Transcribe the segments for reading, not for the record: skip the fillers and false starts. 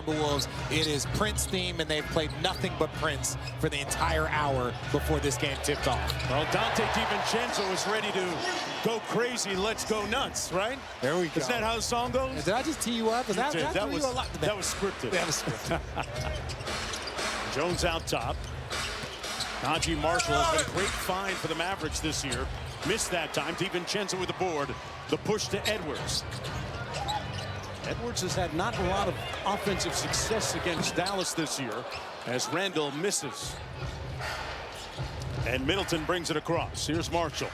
Timberwolves, it is Prince theme, and they've played nothing but Prince for the entire hour before this game tipped off. Well, Dante DiVincenzo is ready to go crazy. Let's go nuts, right? There we go. Isn't that how the song goes? Did I just tee you up? That was scripted. That was scripted. Jones out top. Najee Marshall has been a great find for the Mavericks this year. Missed that time. DiVincenzo with the board. The push to Edwards. Edwards has had not a lot of offensive success against Dallas this year as Randall misses. And Middleton brings it across. Here's Marshall.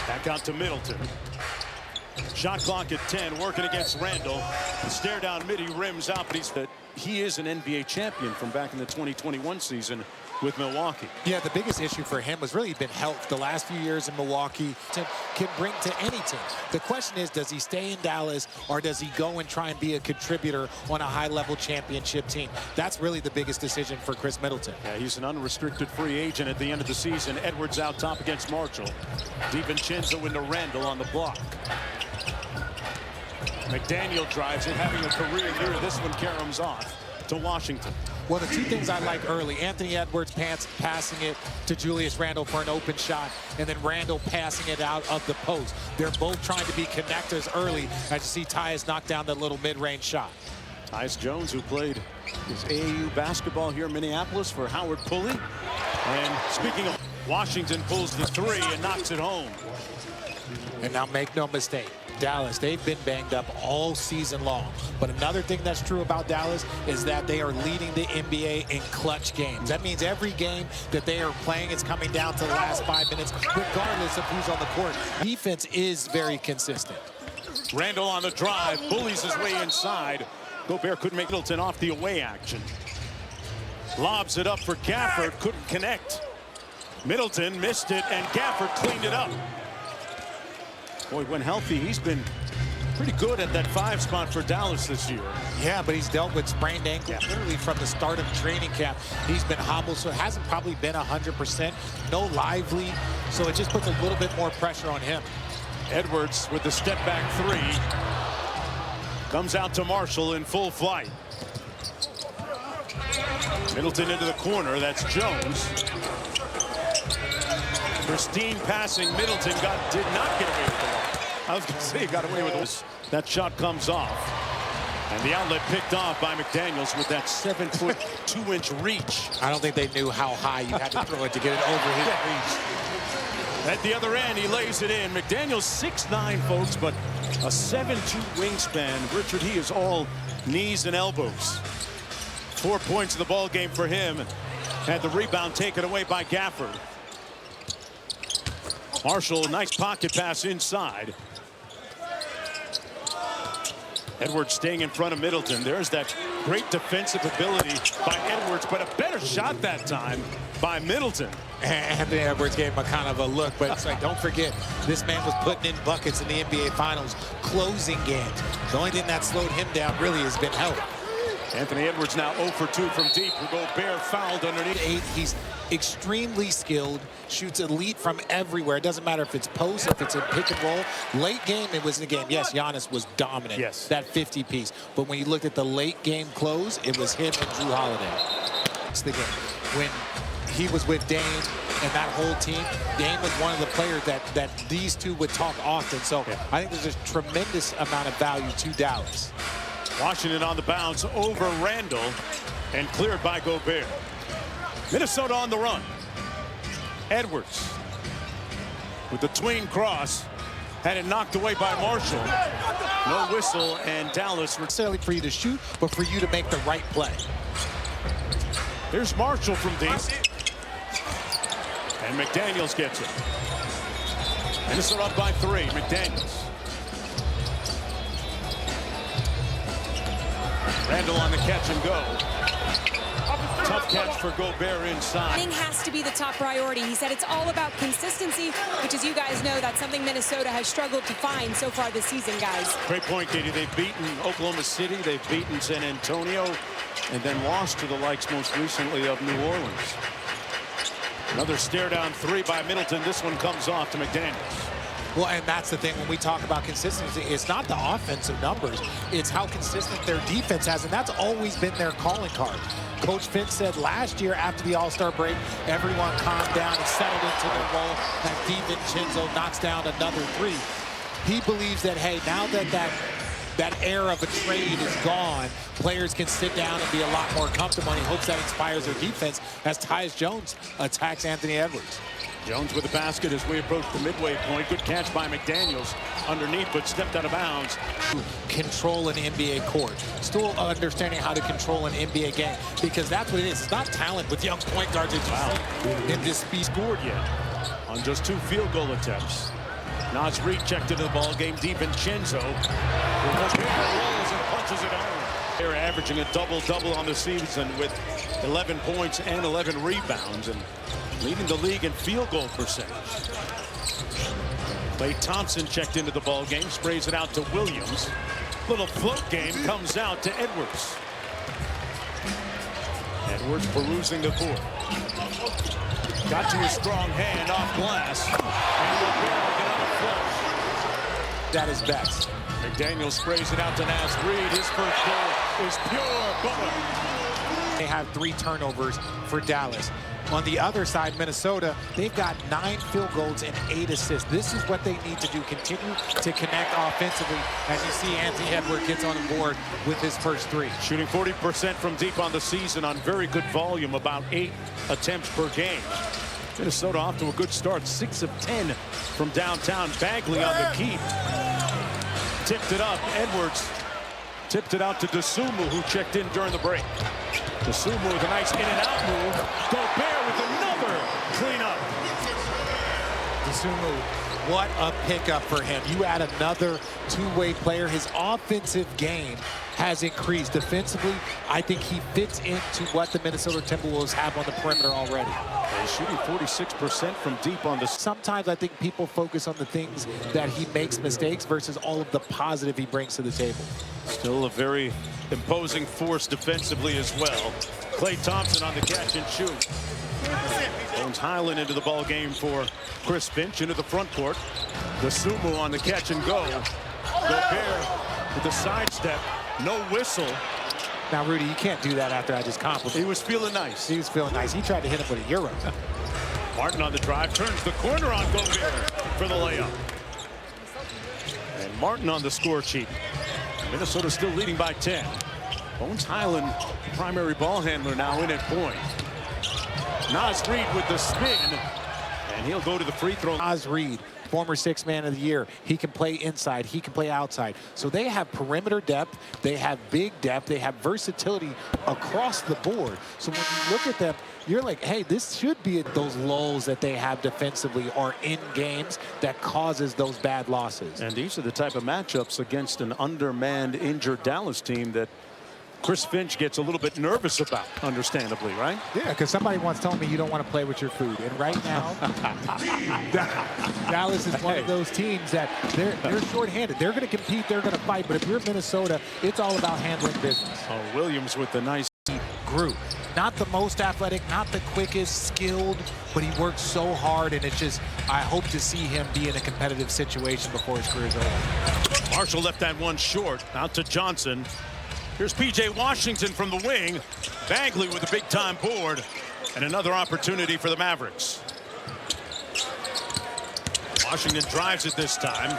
Back out to Middleton. Shot clock at 10, working against Randall. The stare down mid, he rims out, but he is an NBA champion from back in the 2021 season with Milwaukee. Yeah, the biggest issue for him was really been health the last few years in Milwaukee. Can bring to any team. The question is, does he stay in Dallas or does he go and try and be a contributor on a high-level championship team? That's really the biggest decision for Chris Middleton. Yeah, he's an unrestricted free agent at the end of the season. Edwards out top against Marshall. DiVincenzo into Randall on the block. McDaniel drives it, having a career year. This one caroms off to Washington. Well, the two things I like early, Anthony Edwards passing it to Julius Randle for an open shot, and then Randle passing it out of the post. They're both trying to be connectors early, as you see Tyus knock down that little mid-range shot. Tyus Jones, who played his AAU basketball here in Minneapolis for Howard Pulley. And speaking of, Washington pulls the three and knocks it home. And now make no mistake, Dallas, they've been banged up all season long. But another thing that's true about Dallas is that they are leading the NBA in clutch games. That means every game that they are playing is coming down to the last 5 minutes, regardless of who's on the court. Defense is very consistent. Randall on the drive, bullies his way inside. Gobert couldn't make Middleton off the away action. Lobs it up for Gafford, couldn't connect. Middleton missed it, and Gafford cleaned it up. Boy, when healthy, he's been pretty good at that 5 spot for Dallas this year. Yeah, but he's dealt with sprained ankle literally from the start of training camp. He's been hobbled, so it hasn't probably been 100%. No lively, so it just puts a little bit more pressure on him. Edwards with the step back three. Comes out to Marshall in full flight. Middleton into the corner. That's Jones. Pristine passing. Middleton did not get away with the ball. I was going to say he got away with this. That shot comes off. And the outlet picked off by McDaniels with that 7-foot, 2-inch reach. I don't think they knew how high you had to throw it to get it over his reach. At the other end, he lays it in. McDaniels 6'9", folks, but a 7'2" wingspan. Richard, he is all knees and elbows. 4 points in the ball game for him. Had the rebound taken away by Gafford. Marshall, nice pocket pass inside. Edwards staying in front of Middleton. There's that great defensive ability by Edwards, but a better shot that time by Middleton. Anthony Edwards gave him a kind of a look, but it's like, don't forget, this man was putting in buckets in the NBA Finals, closing games. The only thing that slowed him down really has been health. Anthony Edwards now 0 for 2 from deep. Gobert fouled underneath. He's extremely skilled, shoots elite from everywhere. It doesn't matter if it's post, if it's a pick and roll. Late game, it was in the game. Yes, Giannis was dominant, yes, that 50 piece. But when you looked at the late game close, it was him and Drew Holiday. It's the game. When he was with Dame and that whole team, Dame was one of the players that these two would talk often. So I think there's a tremendous amount of value to Dallas. Washington on the bounce over Randall and cleared by Gobert. Minnesota on the run. Edwards with the tween cross, had it knocked away by Marshall. No whistle, and Dallas. Necessarily for you to shoot, but for you to make the right play. Here's Marshall from deep. And McDaniels gets it. Minnesota up by 3. McDaniels. Randall on the catch and go. Tough catch for Gobert inside. Winning has to be the top priority. He said it's all about consistency, which, as you guys know, that's something Minnesota has struggled to find so far this season, guys. Great point, Katie. They've beaten Oklahoma City, they've beaten San Antonio, and then lost to the likes most recently of New Orleans. Another stare down three by Middleton. This one comes off to McDaniels. Well, and that's the thing when we talk about consistency, it's not the offensive numbers, it's how consistent their defense has, and that's always been their calling card. Coach Finch said last year after the All-Star break, everyone calmed down and settled into their role as DiVincenzo knocks down another three. He believes that, hey, now that era of a trade is gone, players can sit down and be a lot more comfortable, and he hopes that inspires their defense as Tyus Jones attacks Anthony Edwards. Jones with the basket as we approach the midway point. Good catch by McDaniels underneath, but stepped out of bounds. Control an NBA court. Still understanding how to control an NBA game, because that's what it is. It's not talent with young point guards in this speed. Scored yet on just 2 field goal attempts. Naz Reid checked into the ball game. DiVincenzo rolls and punches it home. They're averaging a double-double on the season with 11 points and 11 rebounds and leading the league in field goal percentage. Klay Thompson checked into the ball game, sprays it out to Williams. Little float game comes out to Edwards. Edwards perusing the court. Got to his strong hand off glass. And That is best. McDaniel sprays it out to Naz Reid. His first goal is pure butter. They have 3 turnovers for Dallas. On the other side, Minnesota, they've got 9 field goals and 8 assists. This is what they need to do, continue to connect offensively. As you see, Anthony Edwards gets on the board with his first 3. Shooting 40% from deep on the season on very good volume, about 8 attempts per game. Minnesota off to a good start, 6 of 10 from downtown. Bagley on the keep. Tipped it up. Edwards tipped it out to Dosunmu, who checked in during the break. Dosunmu with a nice in-and-out move. Gobert with another cleanup. Dosunmu, what a pickup for him. You add another two-way player. His offensive game has increased. Defensively, I think he fits into what the Minnesota Timberwolves have on the perimeter already. He's shooting 46% from deep on the... Sometimes I think people focus on the things that he makes mistakes versus all of the positive he brings to the table. Still a very imposing force defensively as well. Klay Thompson on the catch and shoot. Bones Highland into the ball game for Chris Finch into the front court. Dosunmu on the catch and go. Gobert with the sidestep. No whistle. Now, Rudy, you can't do that after I just complimented. He was feeling nice. He was feeling nice. He tried to hit him with a euro. Martin on the drive, turns the corner on Gobert for the layup. And Martin on the score sheet. Minnesota still leading by 10. Bones Highland, primary ball handler now in at point. Naz Reid with the spin, and he'll go to the free throw. Naz Reid, former 6th man of the year. He can play inside, he can play outside. So they have perimeter depth, they have big depth, they have versatility across the board. So when you look at them, you're like, hey, this should be those lulls that they have defensively or in games that causes those bad losses. And these are the type of matchups against an undermanned, injured Dallas team that Chris Finch gets a little bit nervous about, understandably, right? Yeah, because somebody once told me you don't want to play with your food. And right now, Dallas is one of those teams that they're shorthanded. They're going to compete, they're going to fight. But if you're Minnesota, it's all about handling business. Oh, Williams with the nice group. Not the most athletic, not the quickest, skilled, but he works so hard, and it's just, I hope to see him be in a competitive situation before his career is over. Marshall left that one short. Out to Johnson. Here's P.J. Washington from the wing. Bagley with a big-time board. And another opportunity for the Mavericks. Washington drives it this time.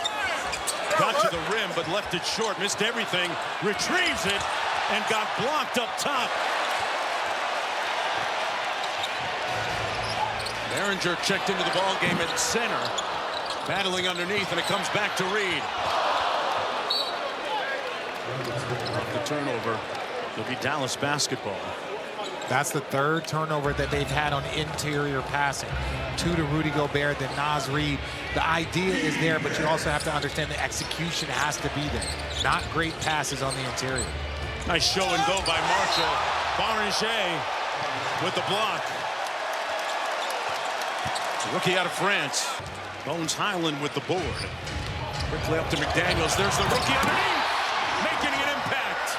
Got to the rim, but left it short. Missed everything. Retrieves it and got blocked up top. Behringer checked into the ball game at center. Battling underneath, and it comes back to Reid. The turnover. It'll be Dallas basketball. That's the 3rd turnover that they've had on interior passing. 2 to Rudy Gobert, then Naz Reid. The idea is there, but you also have to understand the execution has to be there. Not great passes on the interior. Nice show and go by Marshall. Behringer with the block. Rookie out of France. Bones Highland with the board. Quickly up to McDaniels. There's the rookie underneath. Making an impact.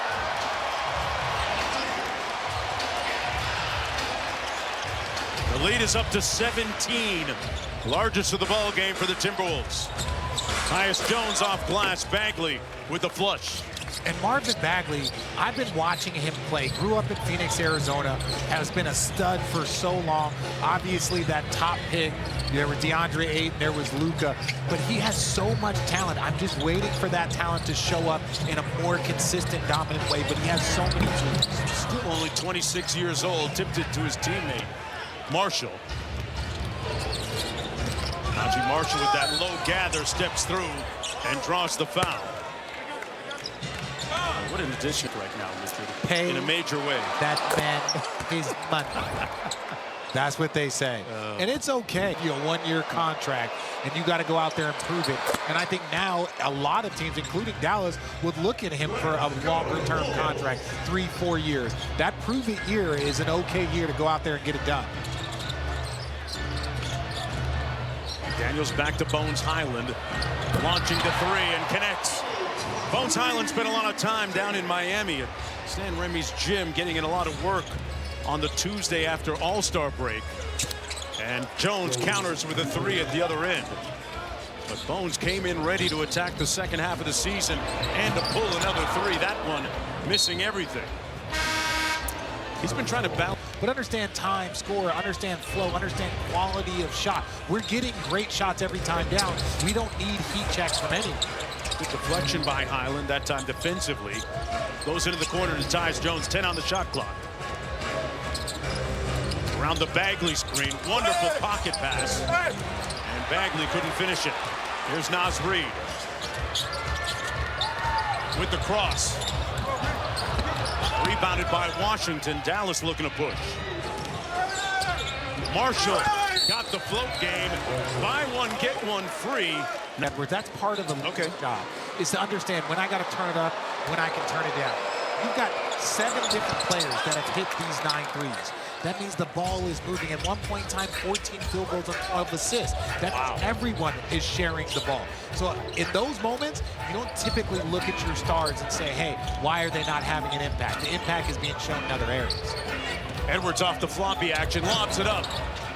The lead is up to 17. Largest of the ball game for the Timberwolves. Tyus Jones off glass. Bagley with the flush. And Marvin Bagley, I've been watching him play. Grew up in Phoenix, Arizona. Has been a stud for so long. Obviously, that top pick, there was DeAndre Ayton, there was Luka. But he has so much talent. I'm just waiting for that talent to show up in a more consistent, dominant way. But he has so many tools. Still only 26 years old. Tipped it to his teammate, Marshall. Najee Marshall with that low gather steps through and draws the foul. What an addition right now, Mr. Pay in a major way. That man his money. That's what they say. And it's okay. You know, one-year contract, and you got to go out there and prove it. And I think now a lot of teams, including Dallas, would look at him for a longer-term contract, 3-4 years. That prove-it year is an okay year to go out there and get it done. Daniels back to Bones Highland, launching the three and connects. Bones Highland spent a lot of time down in Miami at Stan Remy's gym, getting in a lot of work on the Tuesday after All-Star break. And Jones counters with a three at the other end. But Bones came in ready to attack the second half of the season and to pull another three. That one missing everything. He's been trying to balance. But understand time, score, understand flow, understand quality of shot. We're getting great shots every time down. We don't need heat checks from anyone. Good deflection by Highland, that time defensively. Goes into the corner to Tyus Jones, 10 on the shot clock. Around the Bagley screen, wonderful pocket pass. And Bagley couldn't finish it. Here's Naz Reid with the cross. Rebounded by Washington. Dallas looking to push. Marshall got the float game. Buy one, get one free. Edwards, that's part of the job, is to understand when I got to turn it up, when I can turn it down. You've got 7 different players that have hit these 9 threes. That means the ball is moving. At one point in time, 14 field goals and 12 assists. That means everyone is sharing the ball. So in those moments, you don't typically look at your stars and say, hey, why are they not having an impact? The impact is being shown in other areas. Edwards off the floppy action, lobs it up.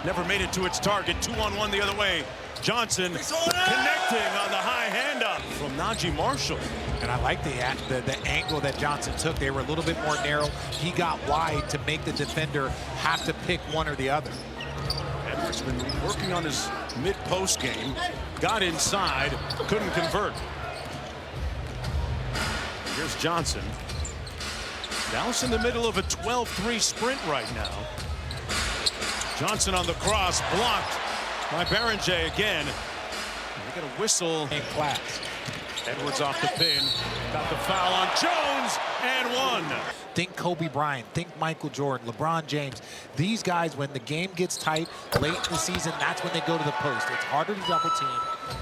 Never made it to its target. 2-on-1 the other way. Johnson connecting on the high hand up from Najee Marshall. And I like the angle that Johnson took. They were a little bit more narrow. He got wide to make the defender have to pick one or the other. Edwards been working on his mid-post game. Got inside, couldn't convert. Here's Johnson. Dallas in the middle of a 12-3 sprint right now. Johnson on the cross, blocked by Berenger again. They get a whistle. In class. Edwards off the pin. Got the foul on Jones and one. Think Kobe Bryant, think Michael Jordan, LeBron James. These guys, when the game gets tight late in the season, that's when they go to the post. It's harder to double team.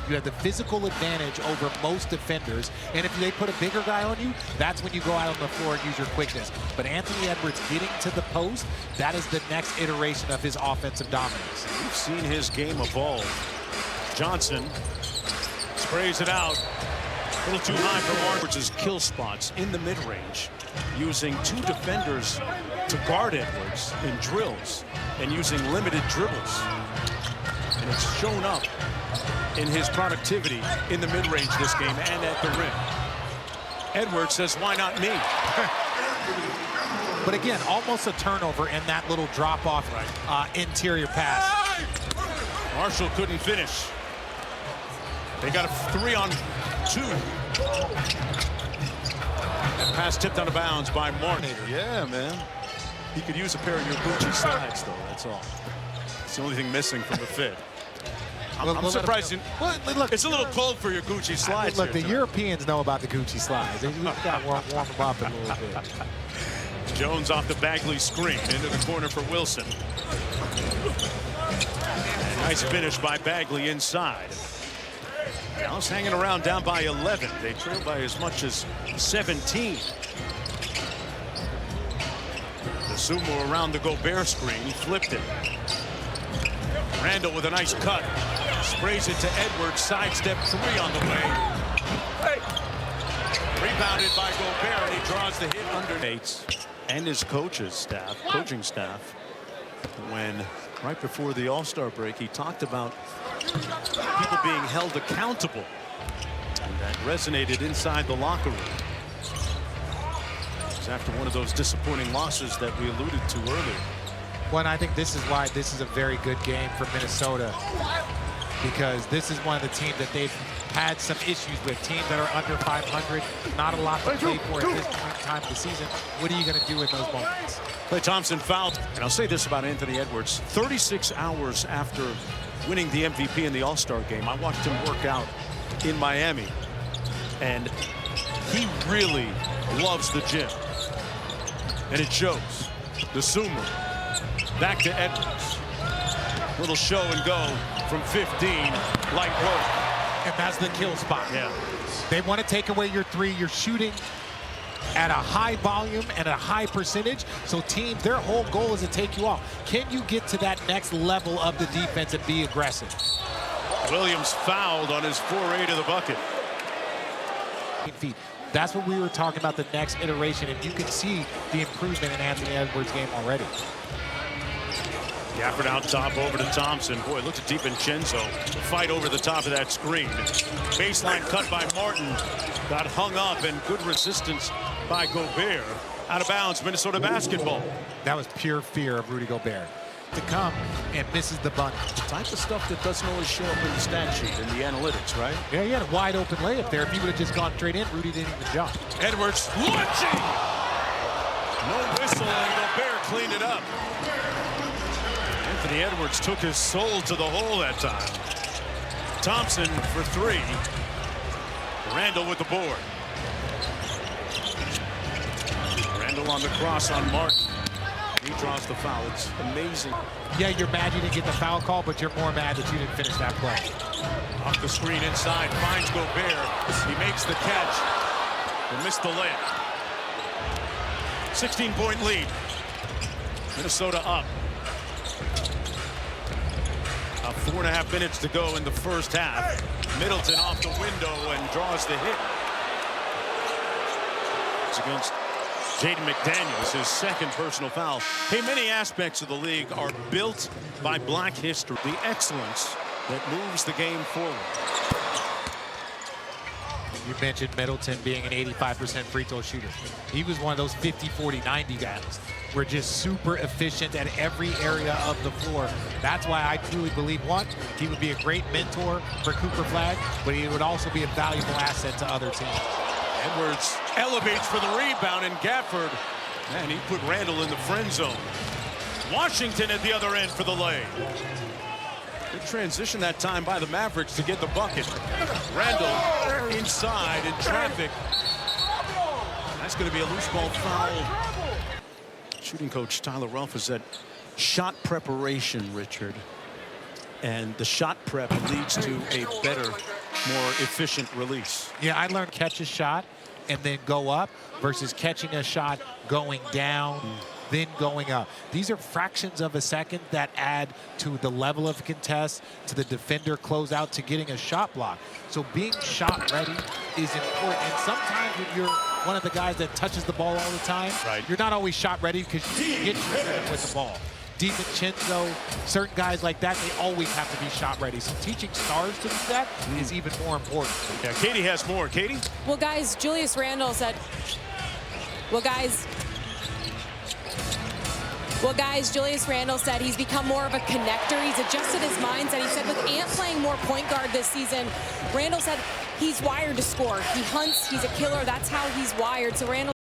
You have the physical advantage over most defenders. And if they put a bigger guy on you, that's when you go out on the floor and use your quickness. But Anthony Edwards getting to the post, that is the next iteration of his offensive dominance. We've seen his game evolve. Johnson sprays it out. A little too high for Edwards' kill spots in the mid-range, using 2 defenders to guard Edwards in drills and using limited dribbles. And it's shown up in his productivity in the mid-range this game and at the rim. Edwards says, why not me? But again, almost a turnover in that little drop-off interior pass. Marshall couldn't finish. They got a 3-on-2. That pass tipped out of bounds by Martin. Yeah, man. He could use a pair of your Gucci slides, though. That's all. It's the only thing missing from the fit. I'm surprised. Look, it's a little cold for your Gucci slides. Look, the Europeans know about the Gucci slides. They got to warm them up a little bit. Jones off the Bagley screen into the corner for Wilson. And nice finish by Bagley inside. Dallas hanging around down by 11. They trail by as much as 17. The Sumo around the Gobert screen. He flipped it. Randall with a nice cut. Sprays it to Edwards. Sidestep 3 on the way. Rebounded by Gobert, and he draws the hit under Nate's and his coaching staff. When right before the All-Star break, he talked about people being held accountable And that resonated inside the locker room. It was after one of those disappointing losses that we alluded to earlier. Well, and I think this is why this is a very good game for Minnesota, because this is one of the teams that they've had some issues with. Teams that are under 500, not a lot to play for at this point in time of the season. What are you going to do in those moments? Klay Thompson fouled. And I'll say this about Anthony Edwards. 36 hours after winning the MVP in the All-Star game, I watched him work out in Miami. And he really loves the gym. And it shows. The Sumo. Back to Edwards. Little show and go from 15. Light work. And that's the kill spot. Yeah. They want to take away your three. You're shooting at a high volume and a high percentage. So teams, their whole goal is to take you off. Can you get to that next level of the defense and be aggressive? Williams fouled on his foray to the bucket. Feet. That's what we were talking about, the next iteration, and you can see the improvement in Anthony Edwards' game already. Gafford out top over to Thompson. Boy, look at DiVincenzo fight over the top of that screen. Baseline cut by Martin. Got hung up, and good resistance by Gobert. Out of bounds, Minnesota basketball. That was pure fear of Rudy Gobert to come and misses the bunny. The type of stuff that doesn't always show up in the stat sheet and the analytics, right? Yeah, he had a wide open layup there. If he would have just gone straight in, Rudy didn't even jump. Edwards launching. No whistle, and Gobert cleaned it up. Anthony Edwards took his soul to the hole that time. Thompson for three. Randall with the board. Randall on the cross on Martin. He draws the foul. It's amazing. Yeah, you're mad you didn't get the foul call, but you're more mad that you didn't finish that play. Off the screen inside, finds Gobert. He makes the catch. He missed the layup. 16-point lead. Minnesota up. 4.5 minutes to go in the first half. Middleton off the window and draws the hit. It's against Jaden McDaniels, his second personal foul. Hey, many aspects of the league are built by black history. The excellence that moves the game forward. You mentioned Middleton being an 85% free throw shooter. He was one of those 50, 40, 90 guys. We're just super efficient at every area of the floor. That's why I truly believe, one, he would be a great mentor for Cooper Flag, but he would also be a valuable asset to other teams. Edwards elevates for the rebound, and Gafford, man, he put Randall in the friend zone. Washington at the other end for the lay. Good transition that time by the Mavericks to get the bucket. Randall inside in traffic. That's going to be a loose ball foul. Shooting coach Tyler Ruff is at shot preparation, Richard. And the shot prep leads to a better, more efficient release. Yeah, I learned catch a shot and then go up versus catching a shot going down, then going up. These are fractions of a second that add to the level of contest, to the defender closeout, to getting a shot block. So being shot ready is important. And sometimes when you're one of the guys that touches the ball all the time, right, you're not always shot ready because you get triggered with the ball. DiVincenzo, certain guys like that, they always have to be shot ready. So teaching stars to do that is even more important. Yeah, Katie has more. Katie? Well, guys, Julius Randle said, Julius Randle said he's become more of a connector. He's adjusted his mindset. He said with Ant playing more point guard this season, Randle said he's wired to score. He hunts, he's a killer. That's how he's wired. So Randle